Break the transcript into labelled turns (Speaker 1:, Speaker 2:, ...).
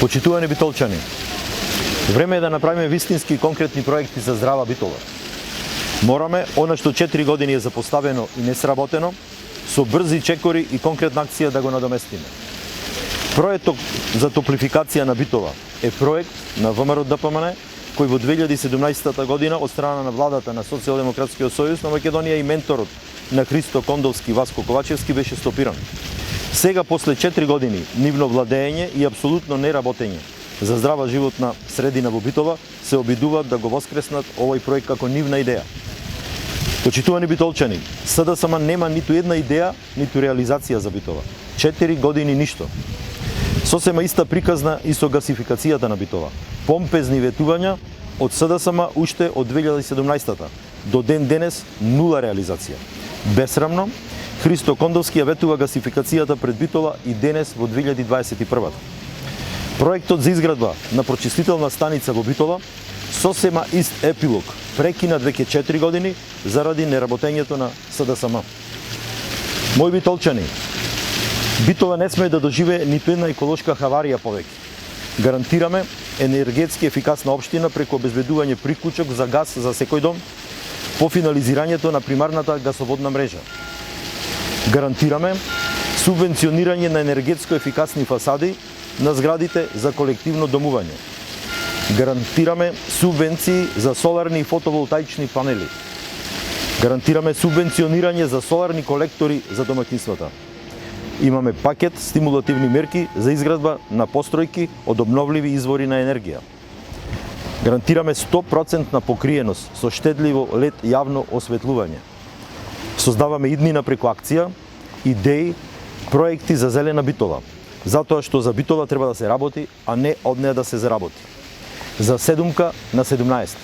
Speaker 1: Почитувани битолчани, време е да направиме вистински и конкретни проекти за здрава Битола. Мораме, она што 4 години е запоставено и не сработено, со брзи чекори и конкретна акција да го надоместиме. Проектот за топлификација на Битола е проект на ВМРО ДПМН, кој во 2017 година од страна на владата на Социјалдемократскиот сојуз на Македонија и менторот на Христо Кондовски Васко Ковачевски беше стопиран. Сега, после 4 години нивно владење и апсолутно неработење за здрава животна средина во Битола, се обидуваат да го воскреснат овој проект како нивна идеја. Почитувани битолчани, СДСМ нема ниту една идеја, ниту реализација за Битола. 4 години ништо. Сосема иста приказна и со гасификацијата на Битола. Помпезни ветувања од СДСМ уште од 2017-та. До ден денес нула реализација. Бесрамно, Христо Кондовски ја ветува гасификацијата пред Битола и денес во 2021-та. Проектот за изградба на прочистителна станица во Битола сосема ист епилог, прекинат веќе 4 години заради неработењето на СДСМ. Мои битолчани, Битола не сме да доживее ниту една еколошка хаварија повеќе. Гарантираме енергетски ефикасна општина преку обезбедување приклучок за газ за секој дом по финализирањето на примарната гасоводна мрежа. Гарантираме субвенционирање на енергетско ефикасни фасади на зградите за колективно домување. Гарантираме субвенции за соларни и фотоволтаични панели. Гарантираме субвенционирање за соларни колектори за домаќинствата. Имаме пакет стимулативни мерки за изградба на постројки од обновливи извори на енергија. Гарантираме 100% покриеност со штедливо лед јавно осветлување. Создаваме иднина преку акција, идеи, проекти за зелена Битола. Затоа што за Битола треба да се работи, а не од неа да се заработи. За седумка на 17.